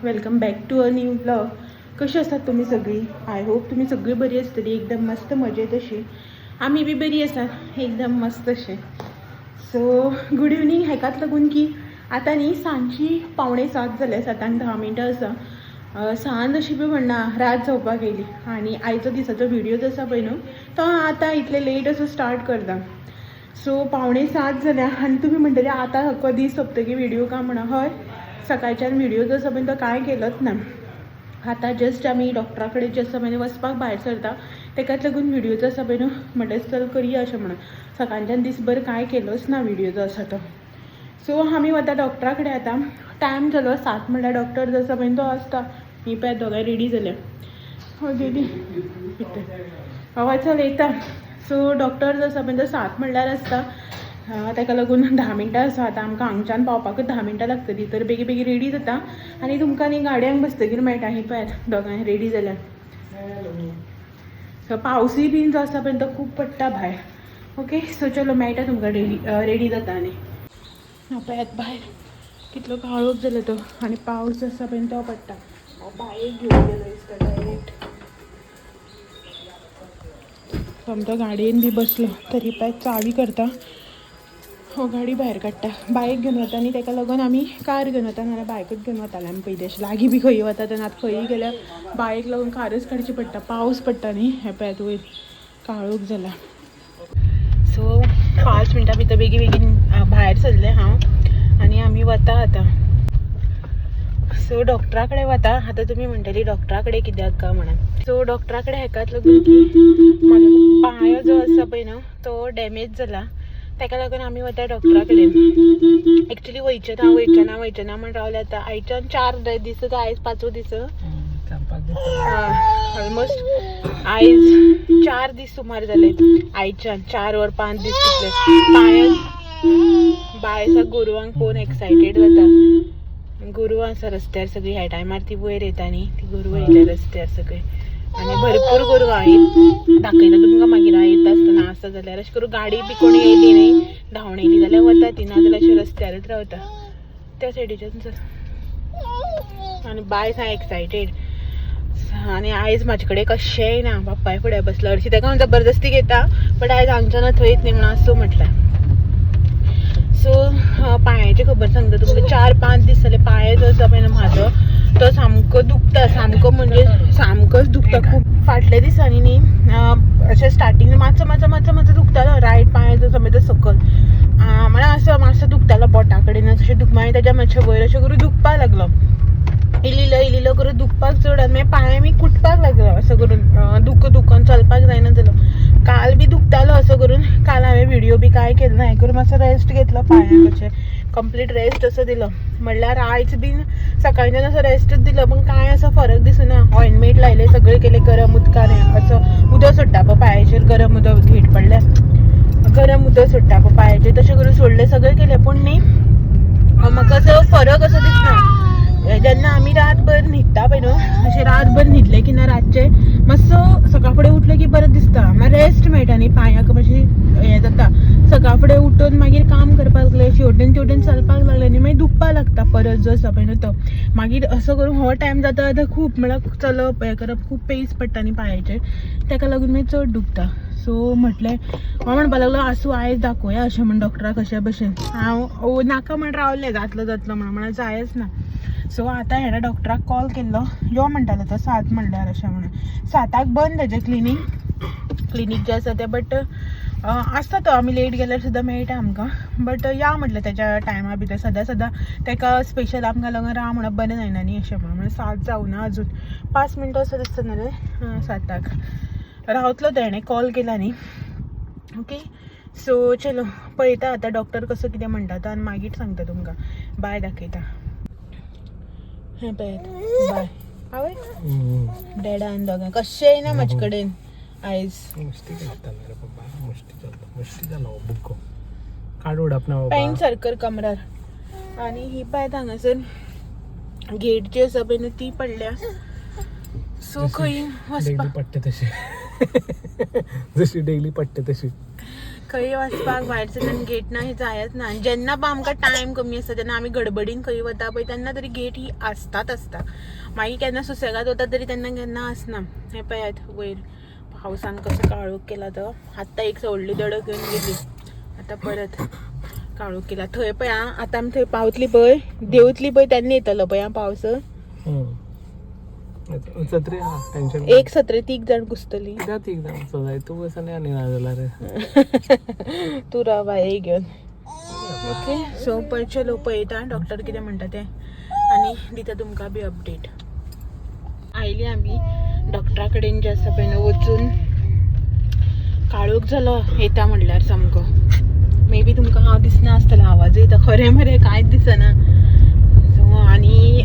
Welcome back to a new blog. कशी असतात तुम्ही सगळी? आय होप तुम्ही सगळी बरी असतली, एकदम मस्त मजेत अशी. आम्ही बी बरी आसात, एकदम मस्त अशे. So good evening. हेकाच लागून की आता न्ही सांजची 6:45 जाले, 7:10 आसा. सांज अशी बी म्हणना रात जावपाक येयली आनी आयचो दिसाचो व्हिडिओ जो आसा पळय न्हू तो आतां इतले लेट असो स्टार्ट करता. सो 6:45 जाल्या आनी तुमी म्हणटले आतां अख्खो दीस सोंपतकी व्हिडिओ का म्हणा. हय, सकाळच्यान व्हिडिओ जो आसा पळय तो कांय केलोच ना. आतां जस्ट आमी डॉक्टरा कडेन जे आसा पळय वचपाक भायर सरता, तेकाच लागून व्हिडिओ जो आसा पळय न्हू म्हणल्यार चल करया अशें म्हणून. सकाळच्यान दीसभर कांय केलोच ना व्हिडिओ जो आसा तो. सो आमी वता डॉक्टरा कडेन. आतां टायम जालो 7 म्हणल्यार डॉक्टर जो आसा पळय तो आसता. ही पळय दोगांय रेडी जाल्या. हो गेली हय चल येता. सो डॉक्टर जो आसा पळय तो 7 म्हणल्यार आसता. ताका लागून 10 मिनटां आसा. आतां आमकां हांगच्यान पावपाकूच 10 मिनटां लागतलीं. तर बेगी बेगी रेडी जाता आनी तुमकां न्ही गाडयांक बसतकीर मेळटा. ही पळयात दोगांय रेडी जाल्यात. सो पावसूय बीन जो आसा पळय तो खूब पडटा भायर. ओके, सो चलो मेळटा तुमकां रेडी जाता. आनी पळयात भायर कितलो काळोख जालो तो आनी पावस जो आसा पळय तो पडटा. बायक घेवन गेलो दिसता डायरेक्ट. आमचो गाडयेन बी बसलो तरी पळय चावी करता. हो गाडी भायर काडटा. बायक घेवन वता आनी ताका लागून आमी कार घेवन वता, नाल्यार बायकूच घेवन वताले आमी पयलीं. अशें लागीं बी खंयी वता तेन्ना. आतां खंयी गेल्यार बायक लागून कारच काडची पडटा. पावस पडटा न्ही. हे पळयात वयर काळोख जाला. सो 5 मिनटां भितर बेगी बेगीन भायर सरलें हांव आनी आमी वता आतां. सो डॉक्टरा कडेन वता. आतां तुमी म्हणटली डॉक्टरा कडेन कित्याक काय म्हणून. सो डॉक्टरा कडेन हेकाच लागून की म्हाजो पांयो जो आसा पळय न्हू तो डॅमेज जाला. ताका लागून आमी वता डॉक्टरा कडेन. एक्चुली वयचें ना म्हण रावलें. आतां आयच्यान 4 दीस जाता, आयज 5वो दीस. ऑलमोस्ट आयज 4 दीस सुमार जाले. आयच्यान 4 वर 5 दीस तितले. पांयाक बाय आसा गोरवांक पळोवन एक्सायटेड जाता. गोरवां आसा रस्त्यार सगळीं. ह्या टायमार ती वयर येता न्ही, ती गोरवां येयल्या रस्त्यार सगळीं आनी भरपूर गोरवां. दाखयता तुमकां मागीर येता आसतना. आसा जाल्यार अशें करून गाडी बी कोणी येयली न्ही धांवून येयली जाल्यार वता ती, नाजाल्यार अशें रस्त्यारच रावता त्या सायडीच्यान. चल आनी बाय सा एक्सायटेड. आनी आयज म्हाजे कडेन कशेंय ना, बापाय फुडें बसलो. हरशीं ताका हांव जबरदस्ती घेता बट आयज हांगच्यान थंयच न्ही म्हणून आसूं म्हटलें. सो पांयाची खबर सांगता तुमकां. 4-5 दीस जाले पांय जो आसा पळय म्हाजो तो सामको दुखता. सामको म्हणजे सामकोच दुखता खूब. फाटल्या दिसांनी न्ही अशें स्टार्टींग मातसो दुखतालो रायट पांय जो आसा पळय तो सकल. म्हळ्यार असो मातसो दुखतालो बोटा कडेन अशें दुख. मागीर ताच्या मातशें वयर अशें करून दुखपाक लागलो. इल्लिलो करून दुखपाक चड आनी मागीर पांय बी कुटपाक लागलो असो करून. दुखोन चलपाक जायना जालो. काल बी दुखतालो असो करून. काल हांवें व्हिडिओ बी कांय केलो ना. हें करून मातसो रेस्ट घेतलो पांयाक. अशें कंप्लीट रेस्ट असो दिलो. म्हणल्यार आयज बीन सकाळच्यान असो रेस्टच दिलो पण कांय असो फरक दिसना. ऑइंटमेंट लायले, सगळें केलें गरम उदकान. असं उदक सोडटा पळय पांयाचेर, गरम उदक हीट पडल्यार गरम उदक सोडटा पळय पांयाचेर, तशें करून सोडलें सगळें केलें. पूण न्ही म्हाका असो फरक असो दिसना. जेन्ना आमी रातभर न्हिदता पळय न्हू, अशें रातभर न्हिदलें की ना रातचें मातसो सकाळ फुडें उठलें की बरें दिसता. मागीर रेस्ट मेळटा न्ही पांयाक, मातशें हें जाता. सकाळ फुडें उठून मागीर काम करपाक लागलें, शेवटेन चलपाक लागलें न्ही मागीर दुखपाक लागता परत जो आसा पळय न्हू तो. मागीर असो करून हो टायम जाता जाता खूब म्हळ्यार चलप हें करप खूब पेस पडटा न्ही पांयाचेर, ताका लागून मागीर चड दुखता. सो म्हटलें हांव म्हणपाक लागलो आसूं आयज दाखोवया अशें म्हण डॉक्टराक अशें भशेन. हांव नाका म्हण रावलें जातलो म्हणून जायच ना. सो आतां हेणें डॉक्टराक कॉल केल्लो. यो म्हणटालो तो 7 म्हणल्यार अशें म्हणून. 7 बंद तेजें क्लिनीक जें आसा तें. बट आसता तो, आमी लेट गेल्यार सुद्दां मेळटा आमकां. बट या म्हटलें तेच्या टायमा भितर. सदां ताका स्पेशल आमकां लागून राव म्हणून बरें जायना न्ही अशें म्हणून. 7 जावना अजून 5 मिनटां असो दिसता नाजाल्यार 7 रावतलो. तेणें कॉल केला न्ही. ओके, सो चलो पळयता आतां डॉक्टर कसो कितें म्हणटा तो आनी मागीर सांगता तुमकां. बाय दाखयता. हें पळयात बाय. आवय डॅडान दोगां कशें येना म्हाजे कडेन आयज. पॅन्ट सारकर कमरार. आनी ही पळयात हांगासर गेट जी आसा पळय न्हू ती पडल्या. सो खंय वचपाक पडटा तशी जशी डेली पडटा तशी खंय वचपाक भायर गेट ना जायच ना. जेन्ना पळय आमकां टायम कमी आसता तेन्ना आमी गडबडीन खंय वता पळय तेन्ना तरी गेट ही आसताच आसता. मागीर केन्ना सुसेगाद वता तरी तेन्ना केन्ना आसना. हे पळयात वयर पावसान कसो काळोख केला तो. आत्तां एक व्हडली दडक येवन गेली, आतां परत काळोख केला. थंय पळय आतां आमी थंय पावतली पळय देंवतली पळय तेन्ना येतलो पळय पावस. सत्री हा टेन्शन एक सत्रे 3 जाण घुसतली. तीग जाण जाय तू बसन आनी ना जाल्यार तू राव बाये घेवन. ओके सो पळय चलो पळयता डॉक्टर कितें म्हणटा तें आनी दिता तुमकां बी अपडेट. आयली आमी डॉक्टरा कडेन जे आसा पळय न्हू वचून. काळोख जालो येता म्हणल्यार सामको. मे बी तुमकां हांव दिसना आसतलें, आवाज येता खरें मरे कांयच दिसना. सो आनी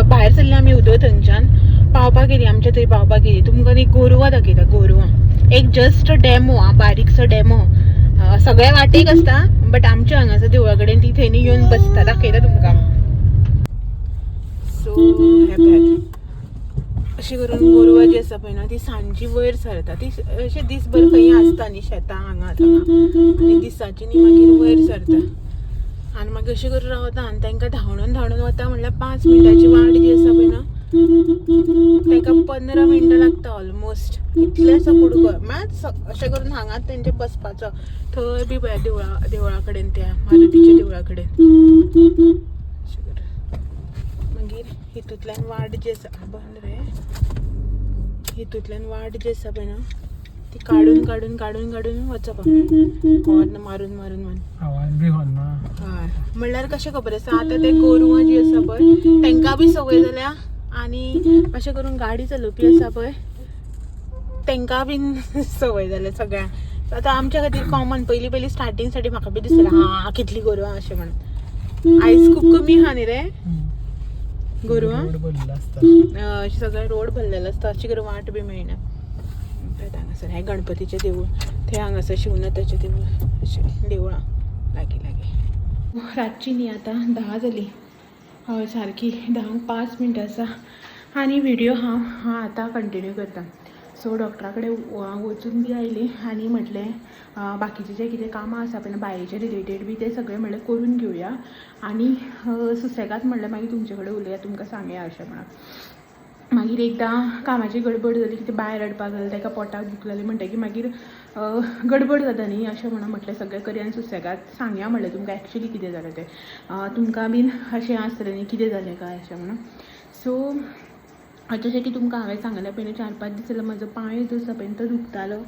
भायर सरली आमी उदो थंयच्यान पावपाक गेली. आमच्या थंय पावपाक गेली. तुमकां न्ही गोरवां दाखयता गोरवां. एक जस्ट डेमो बारीकसो डेमो. सगळ्या वाटेक आसता बट आमच्या हांगासर देवळा कडेन ती थंय न्ही येवन बसता. दाखयता तुमकां. सो हे पळयात अशें करून गोरवां जी आसा पळय न्हू ती सांजची वयर सरता. ती अशें दिसभर खंय आसता न्ही शेतां हांगा थंगा आनी दिसाची न्ही मागीर वयर सरता. आनी मागीर अशें करून रावता आनी तांकां धांवणोन वता म्हणल्यार 5 मिनटाची वाट जी आसा पळय न्हू ताका 15 मिनटां लागता ऑलमोस्ट. इतलेसो कुडको म्हळ्यार अशें करून हांगा तेंचे बसपाचो. थंय बी पळय देवळा कडेन त्या मारुतीच्या देवळा कडेन अशें करून. मागीर हितूंतल्यान वाट जी आसा बंद रे. हितूंतल्यान वाट जी आसा पळय न्हू ती काडून वचप हॉर्न मारून आवाज बी होना. हय म्हणल्यार कशें खबर आसा आतां ते गोरवां जी आसा पळय तांकां बी संवय जाल्या आनी अशें करून गाडी चलोवपी आसा पळय तांकां बीन संवय जाल्या सगळ्यांक. आतां आमच्या खातीर कॉमन. पयलीं स्टार्टींग म्हाका बी दिसतालें हा कितलीं गोरवां अशें म्हणून. आयज खूब कमी आहा न्ही रे गोरवां. सगळे रोड भरलेलो आसता. अशें करून वाट बी मेळना. हांगासर हें गणपतीचें देवूळ थंय हांगासर शिवनाथाचें देवूळ अशें देवळां लागीं. रातची न्ही आतां 10 जालीं. हय सारकी 10क 5 मिनटां आसा आनी व्हिडियो हांव आतां कंटिन्यू करता. सो डॉक्टरा कडेन वचून बी आयली आनी म्हटलें बाकीचें जें कितें कामां आसा पळय बायेचे रिलेटेड बी तें सगळें म्हणलें करून घेवया आनी सुसेगाद म्हणलें मागीर तुमचे कडेन उलया तुमकां सांगया अशें म्हणून. मागीर एकदां कामाची गडबड जाली की तें बायर हाडपाक जालें ताका पोटाक दूख लागली म्हणटकीर मागीर गडबड जाता न्ही अशें म्हणून म्हटलें सगळें करी आनी सुसेगाद सांगया म्हणलें तुमकां एक्चुली कितें जालें तें. तुमकां बीन अशें आसतलें न्ही कितें जालें काय अशें म्हणून. सो जशें की तुमकां हांवें सांगलें पयलीं 4-5 दीस जाल्यार म्हजो पांय जो आसा पळय तो दुखतालो.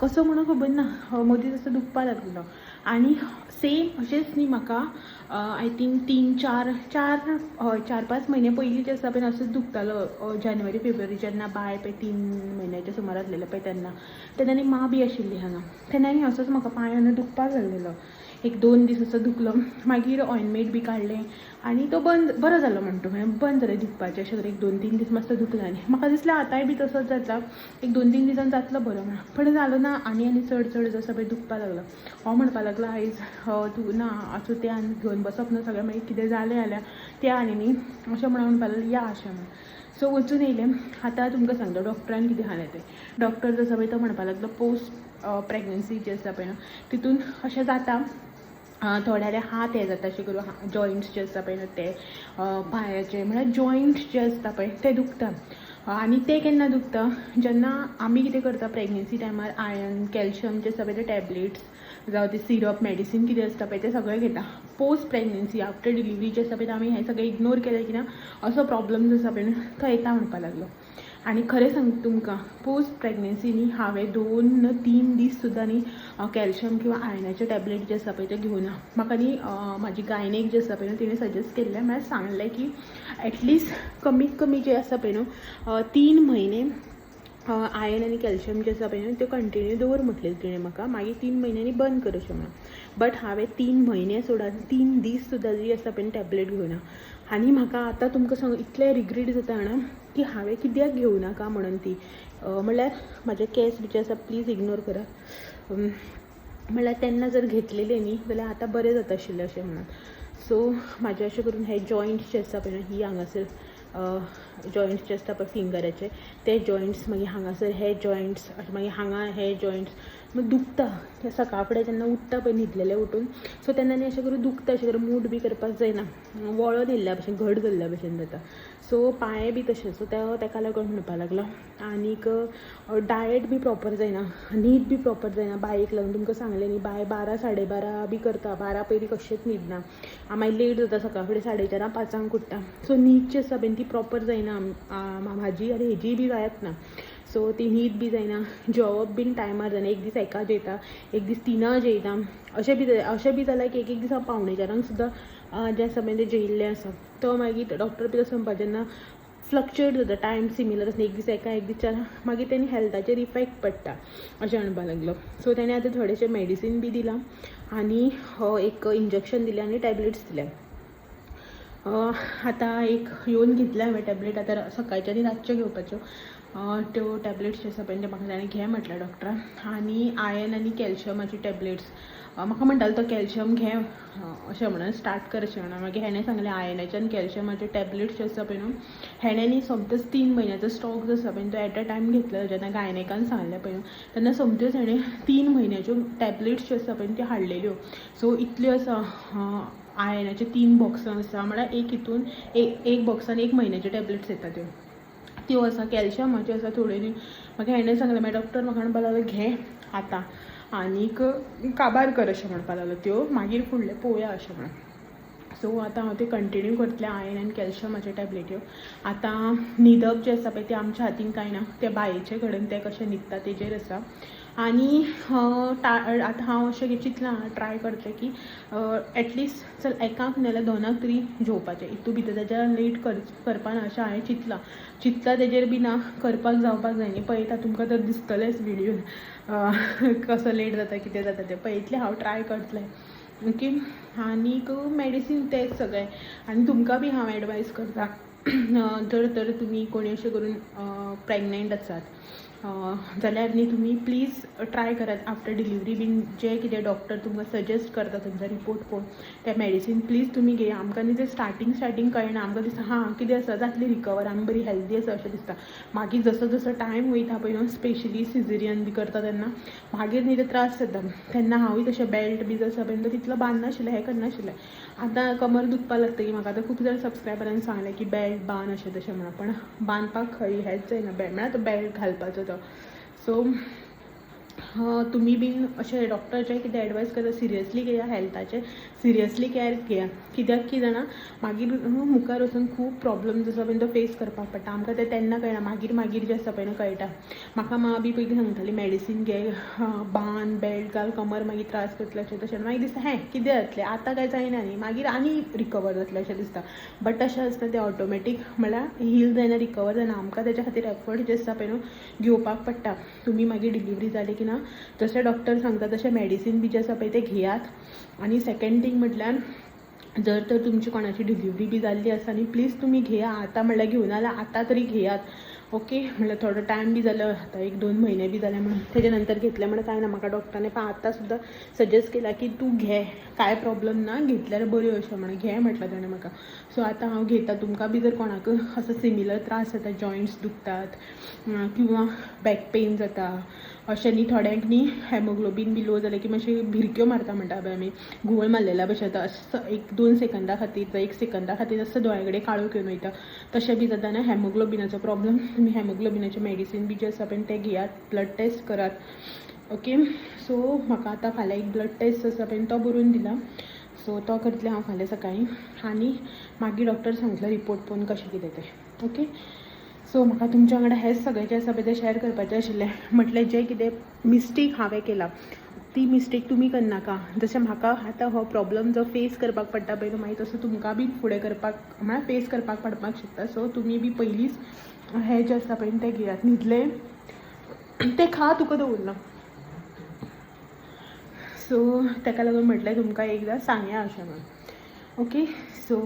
कसो म्हणून खबर ना मदींच असो दुखपाक लागलो. आनी सेम अशेंच न्ही म्हाका आय थिंक 4-5 म्हयने पयलीं जे आसा पळय असोच दुखतालो. जानेवारी फेब्रुवारी जेन्ना बाय पळय 3 म्हयन्याच्या सुमार आसलेलें पळय तेन्ना न्ही मां बी आशिल्ली हांगा. तेन्ना न्ही असोच म्हाका पांय दुखपाक लागलेलो. 1-2 दीस असो दुखलो. मागीर ऑइंटमेंट बी काडलें आनी तो बरो जालो म्हणटा बंद जालें दुखपाचें. अशें करून 1-2-3 दीस मातसो दुखला आनी म्हाका दिसलें आतांय बी तसोच जाता 1-2-3 दिसान जातलो बरो म्हणून. पण जालो ना आनी चड जो आसा पळय दुखपाक लागलो. हांव म्हणपाक लागलो आयज तूं ना आसूं तें आनी घेवन बसप ना सगळें मागीर कितें जालें जाल्यार तें आनी न्ही अशें म्हणपाक लागलें या अशें म्हणून. सो वचून येयलें. आतां तुमकां सांगता डॉक्टरान कितें सांगलें तें. डॉक्टर जो आसा पळय तो म्हणपाक लागलो पोस्ट प्रेग्नन्सी जी आसा पळय तितून अशें जाता थोड्याले हात हे जाता अशें करून जॉयंट्स जे आसा पळय ते पांयाचे म्हळ्यार जॉयंट्स जे आसता पळय ते दुखता. आनी ते केन्ना दुखता जेन्ना आमी कितें करता प्रेग्नन्सी टायमार आयर्न कॅल्शियम जे आसा पळय ते टॅबलेट्स जावं ते सिरप मेडिसीन कितें आसता पळय ते सगळें घेता. पोस्ट प्रेग्नन्सी आफ्टर डिलिव्हरी जे आसा पळय आमी हें सगळें इग्नोर केलें की ना असो प्रॉब्लम जो आसा पळय तो येता म्हणपाक लागलो. आनी खरें सांगता तुमकां पोस्ट प्रेग्नन्सी न्ही हांवें 2-3 दीस सुद्दां न्ही कॅल्शियम किंवा आयर्नाचे टॅबलेट जे आसा पळय ते घेवना. म्हाका न्ही म्हाजी गायनेक जे आसा पळय तिणें सजेस्ट केल्लें म्हळ्यार सांगलें की एटलिस्ट कमीत कमी जे आसा पळय न्हू 3 म्हयने आयर्न आनी कॅल्शियम जे आसा पळय त्यो कंटिन्यू दवर म्हटलें तिणें म्हाका. मागीर 3 म्हयन्यांनी बंद कर अशें म्हणून. बट हांवें 3 म्हयने सोडान 3 दीस सुद्दां जी आसा पळय टॅबलेट घेवना. आनी म्हाका आतां तुमकां सांग इतलें रिग्रेट जाता जाणा की हांवें कित्याक घेवनाका म्हणून ती. म्हणल्यार म्हाजे केस बी आसा प्लीज इग्नोर करा. म्हणल्यार तेन्ना जर घेतलेले न्ही जाल्यार आतां बरें जाता आशिल्लें अशें म्हणून. सो म्हाजें अशें करून हे जॉयंट्स जे आसा पळय ही हांगासर जॉयंट्स जे आसता पळय फिंगराचे ते जॉयंट्स मागीर हांगासर हे जॉयंट्स मागीर हांगा हे जॉयंट्स मग दुखता ते सकाळ फुडें जेन्ना उठता पळय न्हिदलेले उठून सो तेन्ना न्ही अशें करून दुखता अशें करून मूड बी करपाक जायना वळो दिल्ल्या भशेन घट धरल्या भशेन जाता सो पांय बी तशें सो तेका लागून म्हणपाक लागलो आनीक डायट बी प्रॉपर जायना न्हीद बी प्रॉपर जायना बायेक लागून तुमकां सांगलें न्ही बाय 12-12:30 बी करता 12 पयलीं कशेंच न्हिदना मागीर लेट जाता सकाळ फुडें 4:30-5 उठटा सो न्हीद जी आसा पळय ती प्रॉपर जायना म्हाजी आनी हेजी बी जायत ना सो ती न्हीद बी जायना जेवप बीन टायमार जायना एक दीस 1 जेयता एक दीस 3 जेयता अशें बी जाल्यार की एक दिसा 4:45 सुद्दां जें आसा पळय तें जेयिल्लें आसा तो मागीर डॉक्टर बी तसो म्हणपा जेन्ना फ्लक्च्युएट जाता टायम सिमिलर आसता एक दीस 1 एक दीस 4 मागीर तेणी हेल्थाचेर इफेक्ट पडटा अशें म्हणपाक लागलो सो तेणें आतां थोडेशें मेडिसीन बी दिलां आनी एक इंजेक्शन दिलें आनी टॅबलेट्स दिल्या आतां एक येवन घेतल्या हांवें टॅबलेट आतां सकाळच्या आनी रातच्यो घेवपाच्यो त्यो टॅबलेट्स जे आसा पळय ते म्हाका ताणें घे म्हटल्या डॉक्टरान आनी आयर्न आनी कॅल्शियमाची टॅबलेट्स म्हाका म्हणटालो तो कॅल्शियम घे अशें म्हणून स्टार्ट कर अशें म्हणून मागीर हेणें सांगलें आयर्नाचे आनी कॅल्शियमाचे टॅबलेट्स जे आसा पळय न्हू हेणें न्ही सोमतेच 3 म्हयन्याचो स्टॉक जो आसा पळय तो एट अ टायम घेतलेलो जेन्ना गायनेकान सांगलें पळय तेन्ना सोमत्योच हेणें 3 म्हयन्याच्यो टॅबलेट्स ज्यो आसा पळय त्यो हाडलेल्यो सो इतल्यो आसा आयर्नाचे 3 बॉक्सां आसा म्हळ्यार एक हितून एक बॉक्सान 1 म्हयन्याच्यो टॅबलेट्स येता त्यो आसा कॅल्शियमाच्यो आसा थोड्यो न्ही म्हाका हेणें सांगलें मागीर डॉक्टर म्हाका म्हणपाक लागलो घे आतां आनीक काबार कर अशें म्हणपाक लागलो त्यो मागीर फुडलें पळोवया अशें म्हणून सो आतां हांव ते कंटिन्यू करतलें आयर्न आनी कॅल्शियमाच्यो टॅबलेट्यो आतां न्हिदप जें आसा पळय तें आमच्या हातीन कांय ना तें बायेचे कडेन तें कशें न्हिदता तेजेर आसा आनी आतां हांव अशें चिंतलां ट्राय करचें की एटलिस्ट चल 1 नाजाल्यार 2 तरी जेवपाचें हितू भितर तेज्या लेट करपा ना अशें हांवें चिंतलां तेजेर बी ना करपाक जावपाक जाय न्ही पळयता तुमकां तर दिसतलेंच व्हिडियोन कसो लेट जाता कितें जाता तें पळयतलें हांव ट्राय करतलें ओके आनीक मेडिसीन तेच सगळें आनी तुमकां बी हांव एडवायस करता जर तर तुमी कोणी अशें करून प्रेग्नंट आसात जाल्यार न्ही तुमी प्लीज ट्राय करात आफ्टर डिलिव्हरी बीन जे कितें डॉक्टर तुमकां सजेस्ट करता तुमचा रिपोर्ट पळोवन तें मेडिसीन प्लीज तुमी घेया आमकां न्ही तें स्टार्टींग कळना आमकां दिसता हां कितें आसा जातली रिकवर आमी बरी हेल्दी आसा अशें दिसता मागीर जसो जसो टायम वयता पळय न्हू स्पेशली सिझेरियन बी करता तेन्ना मागीर न्ही ते त्रास जाता तेन्ना हांवूय तशें बेल्ट बी जो आसा पळय तो तितलो बांदनाशिल्लें हें करनाशिल्लें आतां कमर दुखपाक लागता की म्हाका आतां खूब जाण सबस्क्रायबरांनी सांगलें की बेल्ट बांद अशें तशें म्हणून पण बांदपाक खंय हेंच जायना बेल्ट म्हळ्यार तो बेल्ट घालपाचो तो सो तुमी बीन अशें डॉक्टर जे कितें एडवायस करता सिरियसली घेया हेल्थाचें सिरियसली केअर घेया कित्याक की जाणा मागीर मुखार वचून खूब प्रॉब्लम्स आसा पळय तो फेस करपाक पडटा आमकां तें तेन्ना कळना मागीर जें आसा पळय न्हू कळटा म्हाका मा बी पयलीं सांगताली मेडिसीन घे बांद बेल्ट घाल कमर मागीर त्रास करतले अशें तशें मागीर दिसता हें कितें जातलें आतां कांय जायना न्ही मागीर आनी रिकवर जातलें अशें दिसता बट तशें आसता तें ऑटोमॅटीक म्हळ्यार हील जायना रिकवर जायना आमकां तेच्या खातीर एफर्ट जे आसा पळय न्हू घेवपाक पडटा तुमी मागीर डिलिव्हरी जाली की ना जशें डॉक्टर सांगता तशें मेडिसीन बी जें आसा पळय तें घेयात आनी सेकंड थिंग म्हटल्यार जर तर तुमची कोणाची डिलिव्हरी बी जाल्ली आसा न्ही प्लीज तुमी घेया आतां म्हळ्यार घेवनाल्यार आतां तरी घेयात ओके म्हळ्यार थोडो टायम बी जालो आतां 1-2 म्हयने बी जाले म्हणून तेजे नंतर घेतले म्हणून कांय ना म्हाका डॉक्टरांनी पण आतां सुद्दां सजेस्ट केला की तूं घे कांय प्रॉब्लम ना घेतल्यार बऱ्यो अशें म्हणून घे म्हटलं ताणें म्हाका सो आतां हांव घेता तुमकां बी जर कोणाक असो सिमिलर त्रास जाता जॉयंट्स दुखतात किंवा बॅक पेन जाता अशें न्ही थोड्यांक न्ही हेमोग्लोबीन बी लो जालें की मातशें भिरक्यो मारता म्हणटा पळय आमी घुंवळ मारलेल्या भशेन जाता असो 1-2 सेकंदा खातीर जावं 1 सेकंदा खातीर असो दोळ्या कडेन काळोख येवन वयता तशें बी जाता ना हेमोग्लोबिनाचो प्रॉब्लम तुमी हेमोग्लोबिनाचें मेडिसीन बी जें आसा पळय तें घेयात ब्लड टेस्ट करात ओके सो म्हाका आतां फाल्यां एक ब्लड टेस्ट आसा पळय तो बरोवन दिला सो तो करतलें हांव फाल्यां सकाळीं आनी मागीर डॉक्टर सांगतलो रिपोर्ट पळोवन कशें कितें तें ओके सो म्हाका तुमच्या वांगडा हेंच सगळें जें आसा पळय तें शेअर करपाचें आशिल्लें म्हटलें जें कितें मिस्टेक हांवें केला ती मिस्टेक तुमी करनाका जशें म्हाका आतां हो प्रॉब्लम जो फेस करपाक पडटा पळय मागीर तसो तुमकां बी फुडें करपाक म्हळ्यार फेस करपाक पडपाक शकता सो तुमी बी पयलींच हें जें आसा पळय तें घेयात न्हिदलें तें खा तुका दवरना सो ताका लागून म्हटलें तुमकां एकदां सांगया अशें म्हणून ओके सो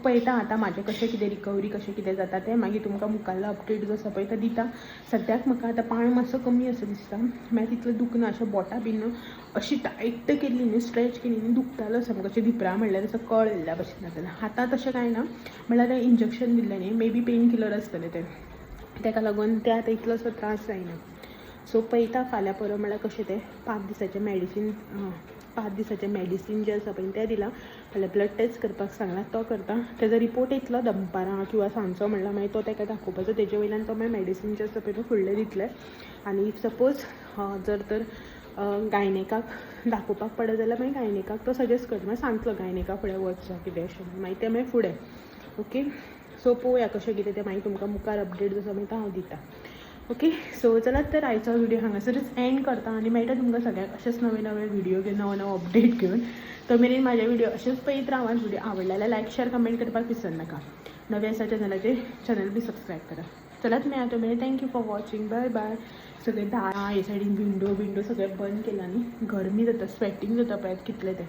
पळयता आतां म्हाजें कशें कितें रिकवरी कशें कितें जाता तें मागीर तुमकां मुखाल्लो अपडेट जो आसा पळय तो दिता सद्याक म्हाका आतां पांय मातसो कमी असो दिसता मागीर तितलो दुखना अशें बोटां बीन अशी टायट केल्ली न्ही स्ट्रेच केली न्ही दुखतालो सामको अशें धिपरा म्हणल्यार असो कळ येयल्ल्या भशेन जातालें आतां तशें कांय ना म्हळ्यार इंजेक्शन दिल्लें न्ही मे बी पेन किलर आसतलें तें ताका लागून तें आतां इतलोसो त्रास जायना सो पळयता फाल्यां परवा म्हळ्यार कशें तें 5 दिसाचें मॅडिसीन जें आसा पळय तें दिलां. फाल्यां ब्लड टेस्ट करपाक सांगला तो करता. तेजो रिपोर्ट येतलो दनपारां किंवा सांजचो म्हणल्यार मागीर तो ताका दाखोवपाचो. तेजे वयल्यान तो मागीर मॅडिसीन जें आसा पळय तें फुडलें दितलें. आनी इफ सपोज जर तर गायनेकाक दाखोवपाक पडत जाल्यार मागीर गायनेकाक तो सजेस्ट करता. मागीर सांगतलो गायनेका फुडें वचचो कितें अशें. मागीर तें मागीर फुडें ओके. सो पळोवया कशें कितें तें मागीर तुमकां मुखार अपडेट जसो मागीर तो हांव दिता. ओके. सो चलात तर आयचो व्हिडिओ हांगासरच एंड करता आनी मेळटा तुमकां सगळ्यांक अशेच नवे नवे व्हिडिओ घेवन नवो नवो अपडेट घेवन. तो मेरेन म्हाजे व्हिडिओ अशेच पळयत रावात. व्हिडिओ आवडला जाल्यार लायक शेअर कमेंट करपाक विसर नाका. नवे आसा चॅनलाचेर चॅनल बी सबस्क्रायब करा. चलात मेळा तो मेरेन. Thank you for watching. Bye bye. सगळे दारां हे सायडीन विंडो सगळें बंद केला न्ही. गरमी जाता स्वेटींग जाता पळयात कितलें तें.